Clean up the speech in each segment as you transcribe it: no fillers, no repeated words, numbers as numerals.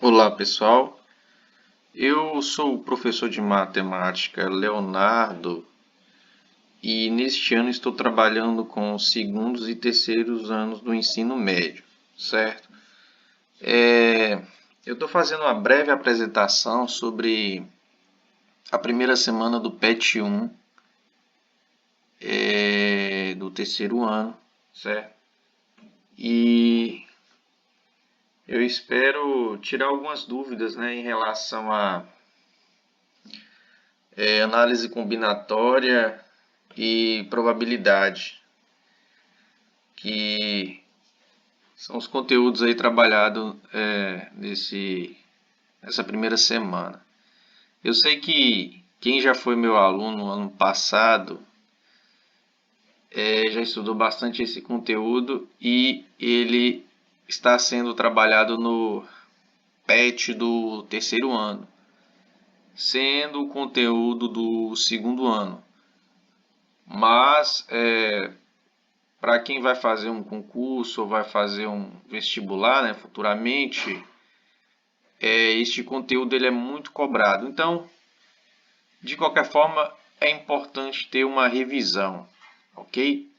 Olá pessoal, eu sou o professor de matemática Leonardo e neste ano estou trabalhando com os segundos e terceiros anos do ensino médio, certo? Eu estou fazendo uma breve apresentação sobre a primeira semana do PET 1 do terceiro ano, certo? E eu espero tirar algumas dúvidas, né, em relação a análise combinatória e probabilidade, que são os conteúdos aí trabalhados nessa primeira semana. Eu sei que quem já foi meu aluno no ano passado já estudou bastante esse conteúdo e ele está sendo trabalhado no PET do terceiro ano, sendo o conteúdo do segundo ano. Mas para quem vai fazer um concurso ou vai fazer um vestibular, né, futuramente, este conteúdo ele é muito cobrado. Então, de qualquer forma, é importante ter uma revisão, ok?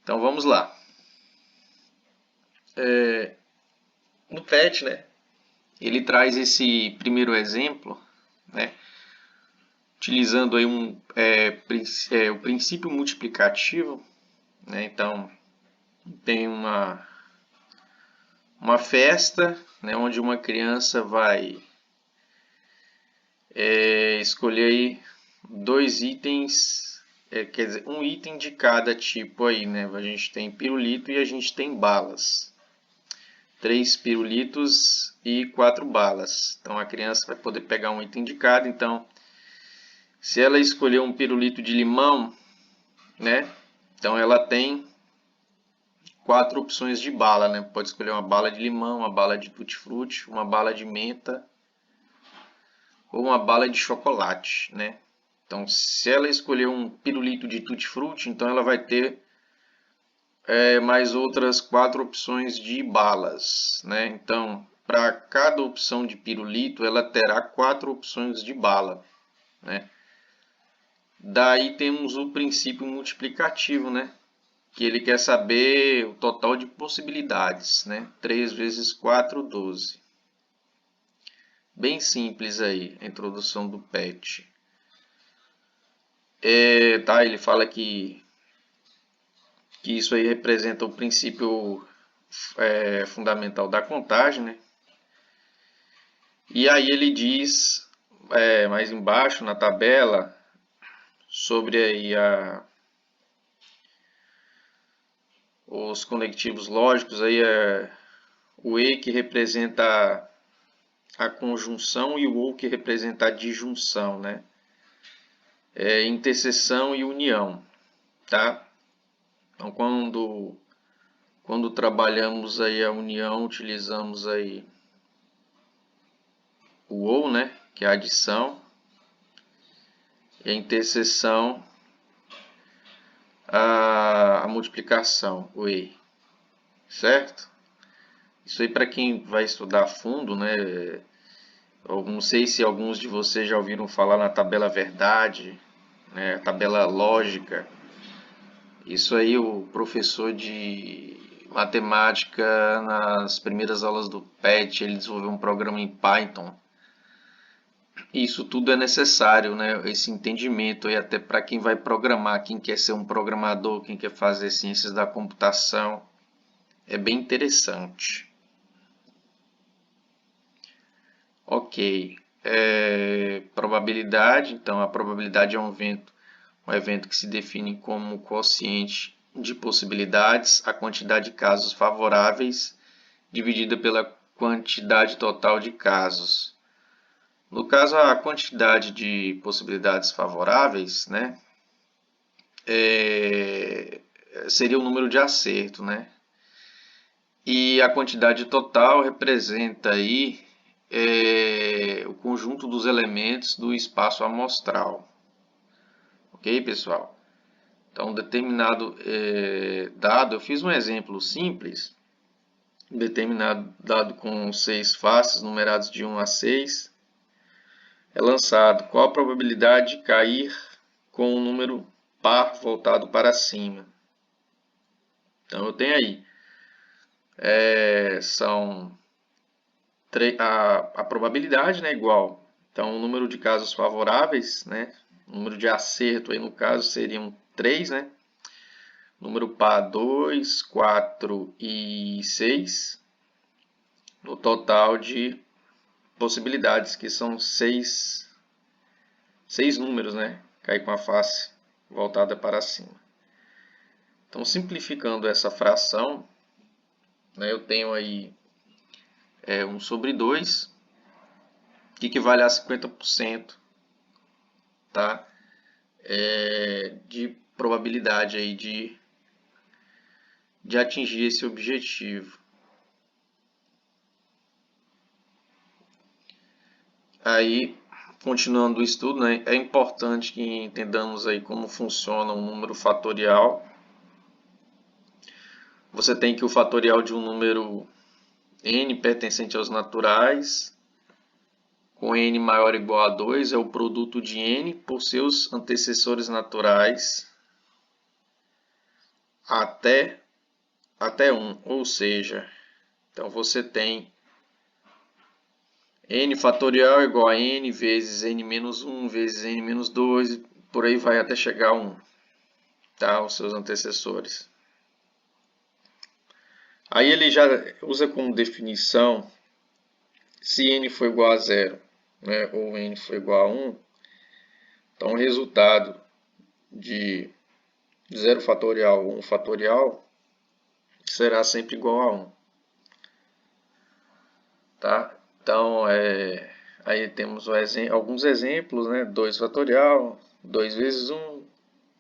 Então vamos lá. No PET, né, ele traz esse primeiro exemplo, né, utilizando aí o princípio multiplicativo, né? Então tem uma festa, né, onde uma criança vai escolher aí dois itens, quer dizer, um item de cada tipo aí, né? A gente tem pirulito e a gente tem balas. 3 pirulitos e 4 balas. Então a criança vai poder pegar um item de cada. Então, se ela escolher um pirulito de limão, né? Então ela tem 4 opções de bala, né? Pode escolher uma bala de limão, uma bala de tutti-frutti, uma bala de menta ou uma bala de chocolate, né? Então, se ela escolher um pirulito de tutti-frutti, então ela vai ter mais outras 4 opções de balas, né? Então, para cada opção de pirulito, ela terá 4 opções de bala, né? Daí temos o princípio multiplicativo, né? Que ele quer saber o total de possibilidades, né? 3 vezes 4, 12. Bem simples aí, a introdução do PET. Ele fala que isso aí representa o princípio fundamental da contagem, né? E aí ele diz mais embaixo na tabela sobre aí os conectivos lógicos, aí o E que representa a conjunção e o O que representa a disjunção, né? Interseção e união, tá? Então quando trabalhamos aí a união, utilizamos aí o OU, né, que é a adição, e a interseção, a multiplicação, o E, certo? Isso aí para quem vai estudar a fundo, né, eu não sei se alguns de vocês já ouviram falar na tabela verdade, né, tabela lógica. Isso aí o professor de matemática nas primeiras aulas do PET, ele desenvolveu um programa em Python. Isso tudo é necessário, né? Esse entendimento e até para quem vai programar, quem quer ser um programador, quem quer fazer ciências da computação, é bem interessante. Ok. Probabilidade, então a probabilidade é um evento que se define como quociente de possibilidades, a quantidade de casos favoráveis dividida pela quantidade total de casos. No caso, a quantidade de possibilidades favoráveis, né, seria o número de acerto, né? E a quantidade total representa aí o conjunto dos elementos do espaço amostral. Ok, pessoal? Então, um determinado dado, eu fiz um exemplo simples, determinado dado com 6 faces numerados de 1 a 6 é lançado. Qual a probabilidade de cair com um número par voltado para cima? Então eu tenho aí, a probabilidade, né, igual. Então o número de casos favoráveis, né, o número de acerto aí no caso seriam 3, né? Número par 2, 4 e 6. No total de possibilidades, que são 6 números, né? Cair com a face voltada para cima. Então, simplificando essa fração, né, eu tenho aí 1 sobre 2, que equivale a 50%, tá? De probabilidade aí de atingir esse objetivo. Aí, continuando o estudo, né, é importante que entendamos aí como funciona um número fatorial. Você tem que o fatorial de um número n pertencente aos naturais, com n maior ou igual a 2, é o produto de n por seus antecessores naturais até 1, ou seja, então você tem n fatorial igual a n vezes n menos 1 vezes n menos 2, por aí vai até chegar a 1, tá? Os seus antecessores. Aí ele já usa como definição, se n for igual a 0, né, ou n for igual a 1, então o resultado de 0 fatorial ou 1 fatorial será sempre igual a 1. Tá? Então, aí temos alguns exemplos, né? 2 fatorial, 2 vezes 1,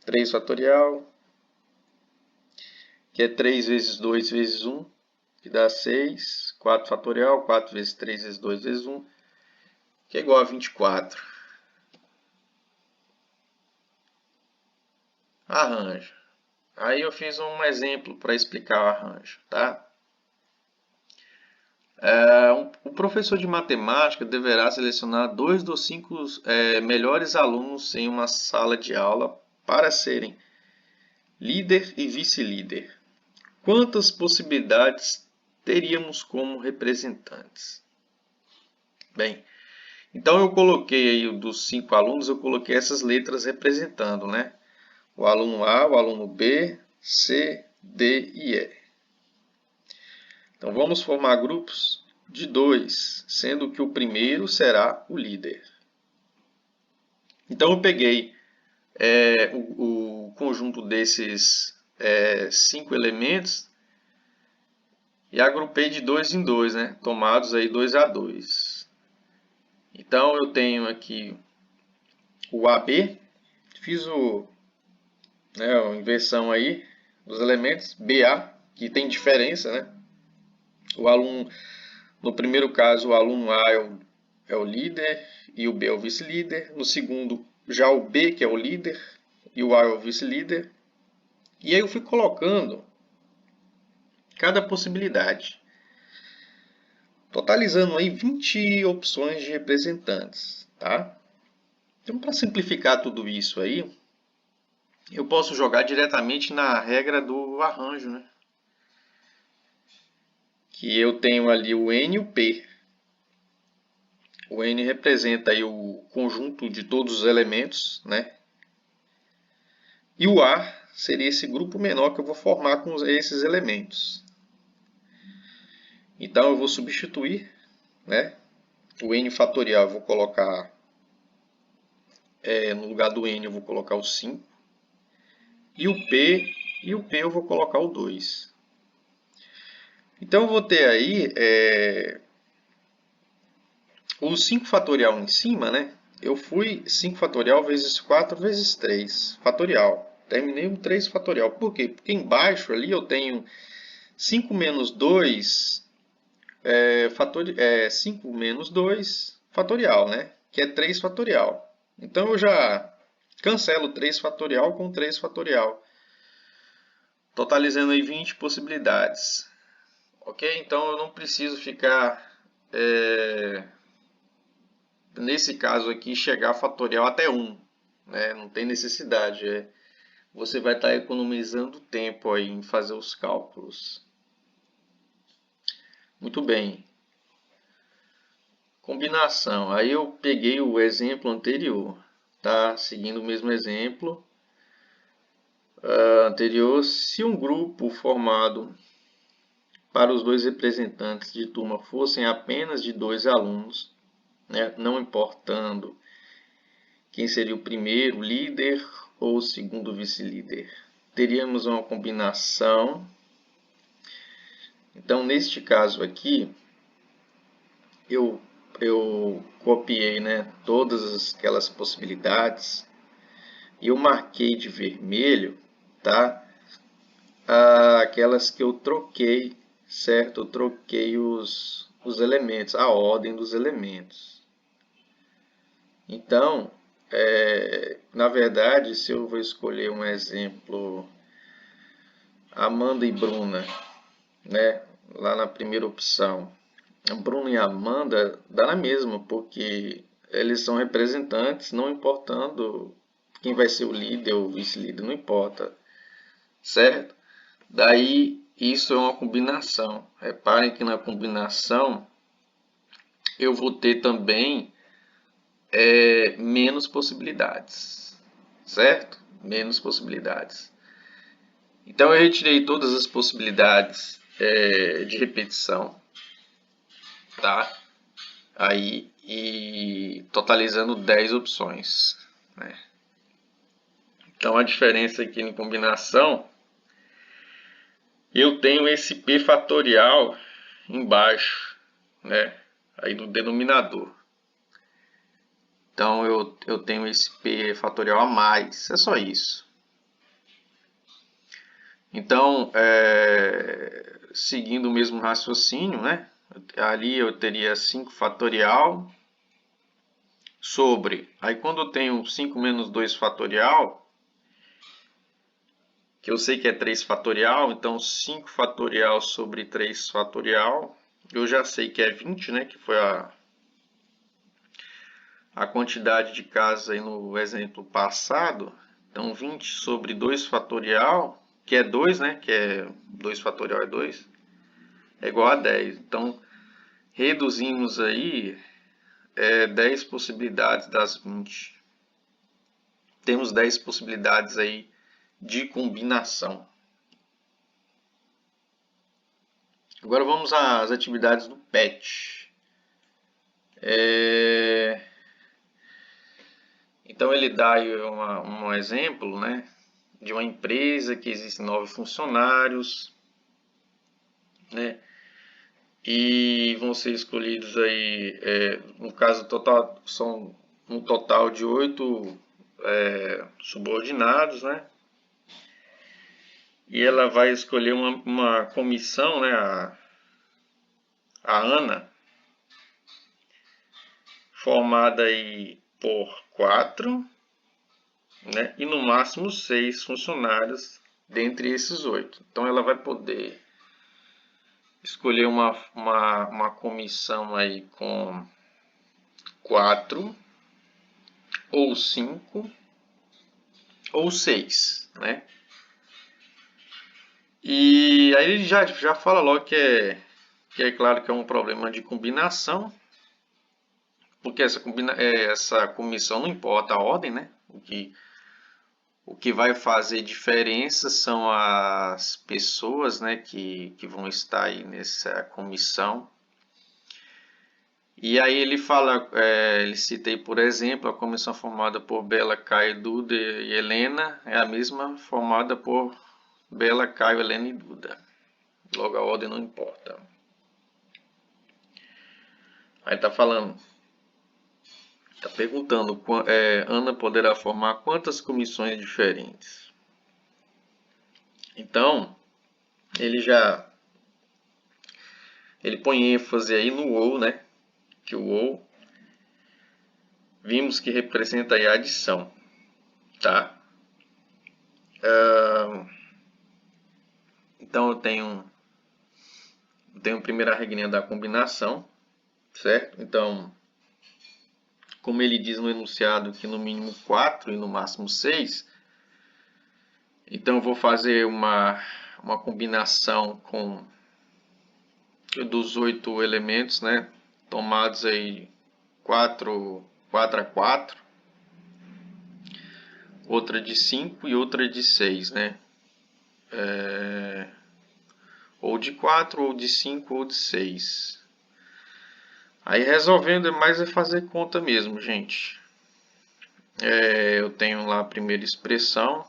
3 fatorial, que é 3 vezes 2 vezes 1, que dá 6, 4 fatorial, 4 vezes 3 vezes 2 vezes 1, que é igual a 24. Arranjo. Aí eu fiz um exemplo para explicar o arranjo, tá? O professor de matemática deverá selecionar 2 dos 5 melhores alunos em uma sala de aula para serem líder e vice-líder. Quantas possibilidades teríamos como representantes? Bem, então eu coloquei aí dos 5 alunos, eu coloquei essas letras representando, né? O aluno A, o aluno B, C, D e E. Então vamos formar grupos de 2, sendo que o primeiro será o líder. Então eu peguei o conjunto desses 5 elementos e agrupei de 2 em 2, né? Tomados aí 2 a 2. Então eu tenho aqui o AB, fiz a inversão aí dos elementos, BA, que tem diferença, né? O aluno, no primeiro caso, o aluno A é o líder e o B é o vice-líder. No segundo, já o B, que é o líder, e o A é o vice-líder. E aí eu fui colocando cada possibilidade, totalizando aí 20 opções de representantes, tá? Então, para simplificar tudo isso aí, eu posso jogar diretamente na regra do arranjo, né? Que eu tenho ali o N e o P. O N representa aí o conjunto de todos os elementos, né? E o A seria esse grupo menor que eu vou formar com esses elementos. Então eu vou substituir, né? O N fatorial eu vou colocar, no lugar do N eu vou colocar o 5. E o P eu vou colocar o 2. Então eu vou ter aí o 5 fatorial em cima, né? Eu fui 5 fatorial vezes 4 vezes 3 fatorial. Terminei um 3 fatorial. Por quê? Porque embaixo ali eu tenho 5 menos 2, 5 menos 2 fatorial, né? Que é 3 fatorial. Então eu já cancelo 3 fatorial com 3 fatorial. Totalizando aí 20 possibilidades. Ok? Então eu não preciso ficar, nesse caso aqui, chegar a fatorial até 1. Né? Não tem necessidade. Você vai estar economizando tempo aí em fazer os cálculos. Muito bem. Combinação. Aí eu peguei o exemplo anterior, tá? Seguindo o mesmo exemplo anterior, se um grupo formado para os dois representantes de turma fossem apenas de 2 alunos, né, não importando quem seria o primeiro líder ou o segundo vice-líder, teríamos uma combinação. Então, neste caso aqui, eu copiei, né, todas aquelas possibilidades e eu marquei de vermelho, tá? Aquelas que eu troquei, certo? Eu troquei os elementos, a ordem dos elementos. Então, na verdade, se eu vou escolher um exemplo, Amanda e Bruna, né? Lá na primeira opção, Bruno e Amanda dá na mesma, porque eles são representantes, não importando quem vai ser o líder ou o vice-líder, não importa, certo? Daí, isso é uma combinação. Reparem que na combinação eu vou ter também menos possibilidades, certo? Menos possibilidades. Então, eu retirei todas as possibilidades de repetição, tá? Aí, e totalizando 10 opções, né? Então, a diferença aqui em combinação, eu tenho esse p fatorial embaixo, né? Aí no denominador. Então, eu tenho esse p fatorial a mais, é só isso. Então, seguindo o mesmo raciocínio, né? Ali eu teria 5 fatorial sobre... Aí quando eu tenho 5 menos 2 fatorial, que eu sei que é 3 fatorial, então 5 fatorial sobre 3 fatorial, eu já sei que é 20, né? Que foi a quantidade de casas aí no exemplo passado. Então 20 sobre 2 fatorial, que é 2, né? Que é 2 fatorial é 2, é igual a 10. Então reduzimos aí 10 possibilidades das 20. Temos 10 possibilidades aí de combinação. Agora vamos às atividades do PET. Então ele dá aí um exemplo, né, de uma empresa que existem 9 funcionários, né, e vão ser escolhidos aí, no caso total, são um total de 8 subordinados, né, e ela vai escolher uma comissão, né, a Ana, formada aí por 4, né, e no máximo 6 funcionários dentre esses 8. Então ela vai poder escolher uma comissão aí com 4, ou 5, ou 6, né? E aí ele já fala logo que é claro que é um problema de combinação, porque essa comissão não importa a ordem, né? O que vai fazer diferença são as pessoas, né, que vão estar aí nessa comissão. E aí ele fala, ele cita aí, por exemplo, a comissão formada por Bela, Caio, Duda e Helena é a mesma formada por Bela, Caio, Helena e Duda. Logo a ordem não importa. Aí tá falando, tá perguntando, Ana poderá formar quantas comissões diferentes? Então, ele põe ênfase aí no ou, né? Que o ou vimos que representa aí a adição, tá? Então eu tenho tenho a primeira regrinha da combinação, certo? Então, como ele diz no enunciado que no mínimo 4 e no máximo 6, então eu vou fazer uma combinação dos 8 elementos, né? Tomados aí 4 a 4, outra de 5 e outra de 6, né? Ou de 4, ou de 5, ou de 6. Aí resolvendo é fazer conta mesmo, gente. Eu tenho lá a primeira expressão.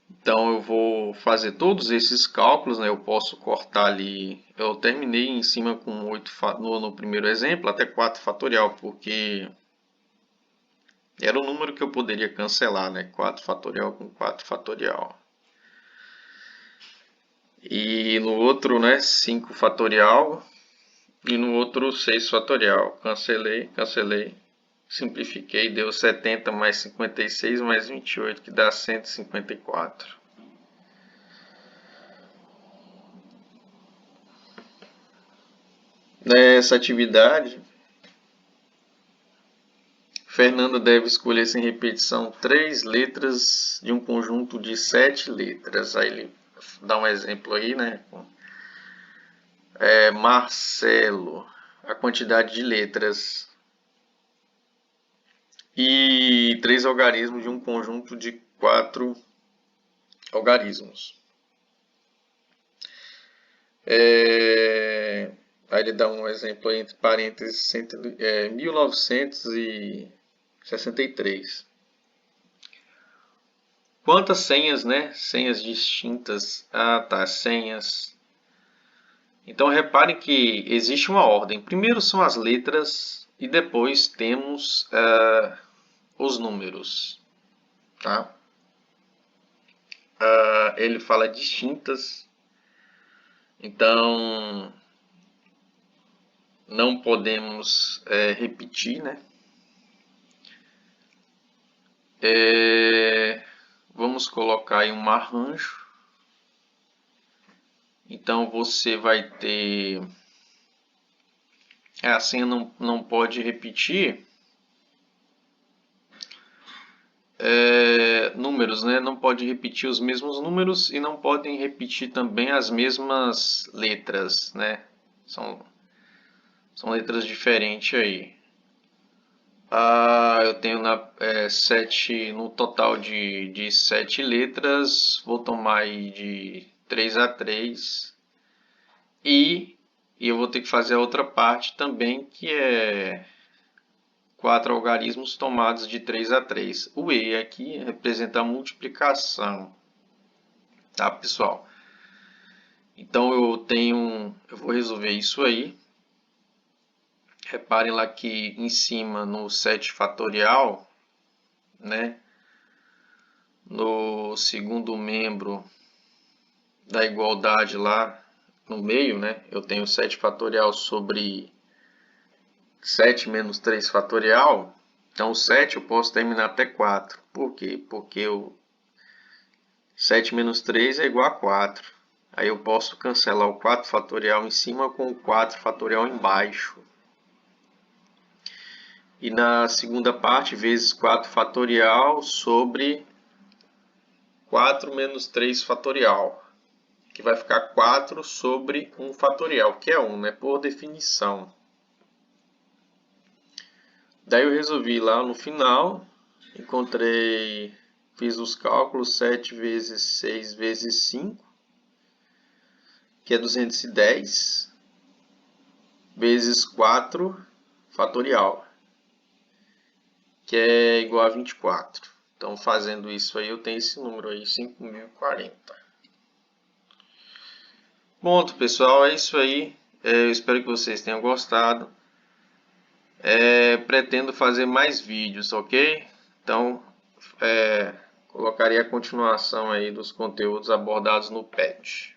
Então eu vou fazer todos esses cálculos, né? Eu posso cortar ali. Eu terminei em cima com 8 no primeiro exemplo, até 4 fatorial, porque era o número que eu poderia cancelar, né? 4 fatorial com 4 fatorial. E no outro, né, 5 fatorial. E no outro 6 fatorial. Cancelei. Simplifiquei, deu 70 mais 56 mais 28, que dá 154. Nessa atividade, Fernanda deve escolher sem repetição 3 letras de um conjunto de 7 letras. Aí ele dá um exemplo aí, né? Marcelo, a quantidade de letras. E 3 algarismos de um conjunto de 4 algarismos. Aí ele dá um exemplo aí, entre parênteses, 1963. Quantas senhas, né? Senhas distintas. Ah, tá, senhas. Então reparem que existe uma ordem. Primeiro são as letras e depois temos os números, tá? Ele fala distintas, então não podemos repetir, né? Vamos colocar aí um arranjo. Então você vai ter a senha não pode repetir números, né? Não pode repetir os mesmos números e não podem repetir também as mesmas letras, né? São letras diferentes aí. Eu tenho no total de 7 letras, vou tomar aí de 3 a 3 e eu vou ter que fazer a outra parte também, que é 4 algarismos tomados de 3 a 3. O E aqui representa a multiplicação, tá, pessoal? Então eu vou resolver isso aí. Reparem lá que em cima no 7 fatorial, né, no segundo membro da igualdade lá no meio, né, eu tenho 7 fatorial sobre 7 menos 3 fatorial. Então o 7 eu posso terminar até 4. Por quê? Porque o 7 menos 3 é igual a 4. Aí eu posso cancelar o 4 fatorial em cima com o 4 fatorial embaixo. E na segunda parte, vezes 4 fatorial sobre 4 menos 3 fatorial, que vai ficar 4 sobre 1 fatorial, que é 1, né, por definição. Daí eu resolvi lá no final, fiz os cálculos, 7 vezes 6 vezes 5, que é 210, vezes 4 fatorial, que é igual a 24. Então, fazendo isso aí, eu tenho esse número aí, 5.040. Pronto, pessoal, é isso aí. Eu espero que vocês tenham gostado. Pretendo fazer mais vídeos, ok? Então, colocaria a continuação aí dos conteúdos abordados no PET.